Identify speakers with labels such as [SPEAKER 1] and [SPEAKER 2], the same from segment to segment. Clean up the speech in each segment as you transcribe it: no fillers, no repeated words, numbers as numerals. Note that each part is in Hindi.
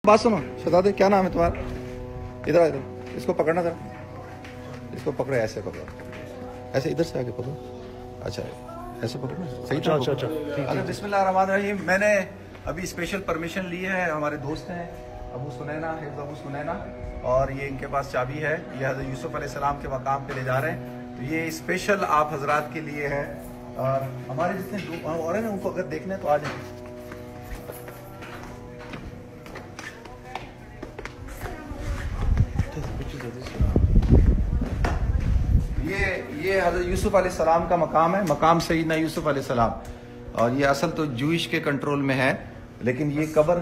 [SPEAKER 1] बात सुनो शहजादे, क्या नाम है तुम्हारा? इधर इधर, इसको पकड़ना जरा, इसको पकड़ो, ऐसे पकड़ो, ऐसे इधर से आगे पकड़ो। अच्छा ऐसे पकड़ना, सही था? अच्छा बिस्मिल्लाह रहमान रहीम। मैंने अभी स्पेशल परमिशन ली है, हमारे दोस्त हैं अबू सुनैना, हिफ्ज़ अबू सुनैना, और ये इनके पास चाबी है, ये हज़रत यूसुफ अलैहिस्सलाम के मकाम पे ले जा रहे हैं। तो ये स्पेशल आप हजरात के लिए है, और हमारे जितने और हैं ना उनको अगर देखने तो आ जाए। ये हज़रत यूसुफ अलैहिस्सलाम का मकाम है, मकाम सैयदना यूसुफ अलैहिस्सलाम, और ये असल तो जूइश के कंट्रोल में है, लेकिन ये कब्र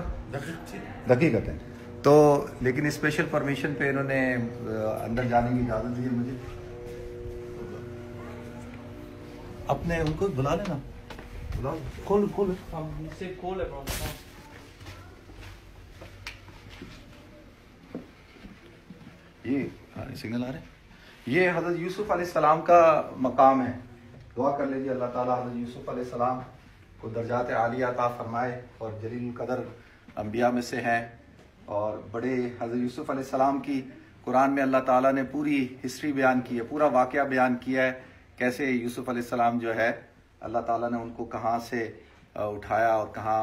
[SPEAKER 1] हकीकत है तो, लेकिन स्पेशल परमिशन पे इन्होंने अंदर जाने की इजाज़त दी है मुझे। अपने उनको बुला लेना, बुला खोल खोल खोल है। ये सिग्नल आ रहे हैं। ये हज़रत यूसुफ अलैहिस्सलाम का मकाम है। दुआ कर लीजिए अल्लाह ताला हज़रत यूसुफ अलैहिस्सलाम को दर्जात आलिया अता फरमाए, और जलील कदर अंबिया में से हैं, और बड़े हज़रत यूसुफ अलैहिस्सलाम की कुरान में अल्लाह ताला ने पूरी हिस्ट्री बयान की है, पूरा वाक़या बयान किया है, कैसे यूसुफ अलैहिस्सलाम जो है अल्लाह ताला ने उनको कहाँ से उठाया और कहाँ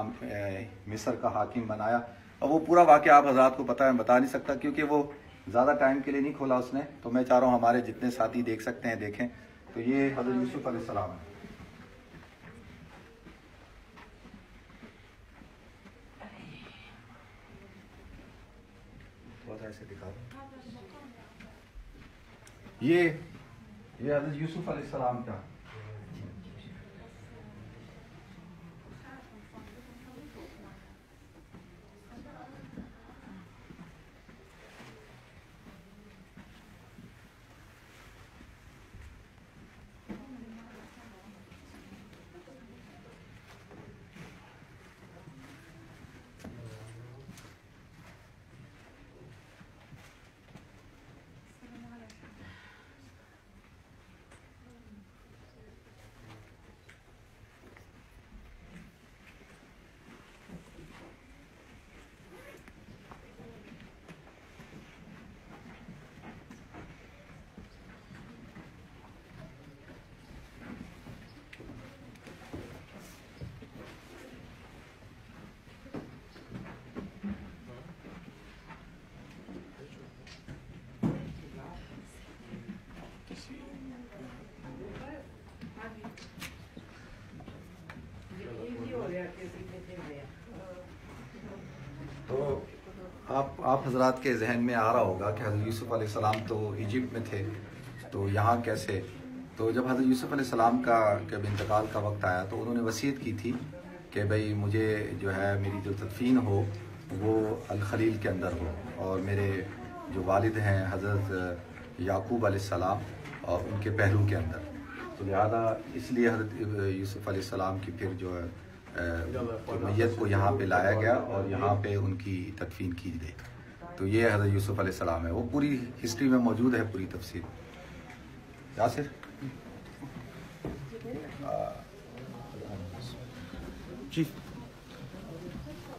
[SPEAKER 1] मिस्र का हाकिम बनाया। और वो पूरा वाक़या आप हज़रात को पता है, बता नहीं सकता क्योंकि वो ज़्यादा टाइम के लिए नहीं खोला उसने, तो मैं चाह रहा हूँ हमारे जितने साथी देख सकते हैं देखें। तो ये हज़रत यूसुफ अलैहिस्सलाम है। बहुत ऐसे दिखा रहा ये हज़रत यूसुफ अलैहिस्सलाम का। तो आप हजरात के जहन में आ रहा होगा कि हज़रत यूसुफ अलैहिस्सलाम तो इजिप्ट में थे, तो यहाँ कैसे? तो जब हज़रत यूसुफ अलैहिस्सलाम का जब इंतकाल का वक्त आया तो उन्होंने वसीयत की थी कि भाई मुझे जो है मेरी जो तदफीन हो वो अल खलील के अंदर हो, और मेरे जो वालिद हैं हज़रत याकूब अलैहिस्सलाम और उनके पहलू के अंदर। तो लिहाजा इसलिए हज़रत यूसुफ अलैहिस्सलाम की फिर जो है मैयत को यहाँ पे लाया गया और यहाँ पे उनकी तदफीन की गई। तो ये हज़रत यूसुफ अलैहिस्सलाम है, वो पूरी हिस्ट्री में मौजूद है, पूरी तफसीर। यासिर जी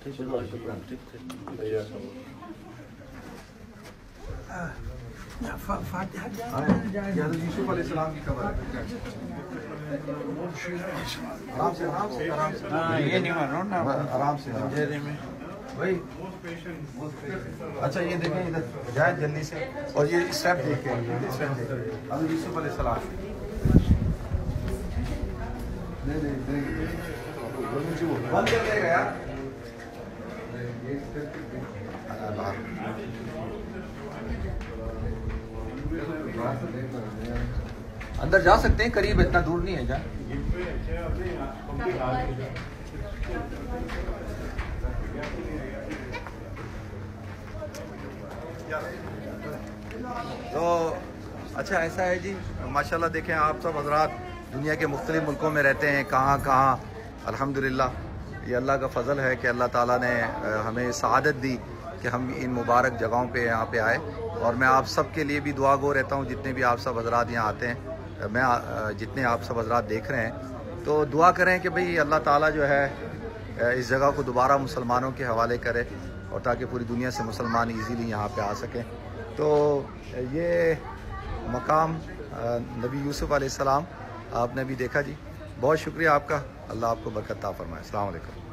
[SPEAKER 1] यूसुफ अलैहिस्सलाम की कब्र है। आराम से आराम से आराम से, ये नहीं मार रहा हूँ, आराम से भाई। अच्छा ये देखें, इधर जाए जल्दी से, और ये स्टेप देखें, हज़रत यूसुफ अलैहिस्सलाम। बंद कर देगा यार। अंदर जा सकते हैं, करीब, इतना दूर नहीं है। तो अच्छा ऐसा है जी, माशाल्लाह देखें आप सब हजरात दुनिया के मुख्तलिफ मुल्कों में रहते हैं, कहाँ कहाँ। अल्हम्दुलिल्लाह ये अल्लाह का फ़ज़ल है कि अल्लाह ताला ने हमें सआदत दी कि हम इन मुबारक जगहों पे यहाँ पे आए, और मैं आप सब के लिए भी दुआ गो रहता हूँ, जितने भी आप सब हजरात यहाँ आते हैं, मैं जितने आप सब हजरात देख रहे हैं, तो दुआ करें कि भाई अल्लाह ताला जो है इस जगह को दोबारा मुसलमानों के हवाले करे, और ताकि पूरी दुनिया से मुसलमान इजीली यहाँ पे आ सकें। तो ये मकाम नबी यूसुफ अलैहिस्सलाम आपने भी देखा जी। बहुत शुक्रिया आपका, अल्लाह आपको बरकत अता फरमाए। अस्सलाम वालेकुम।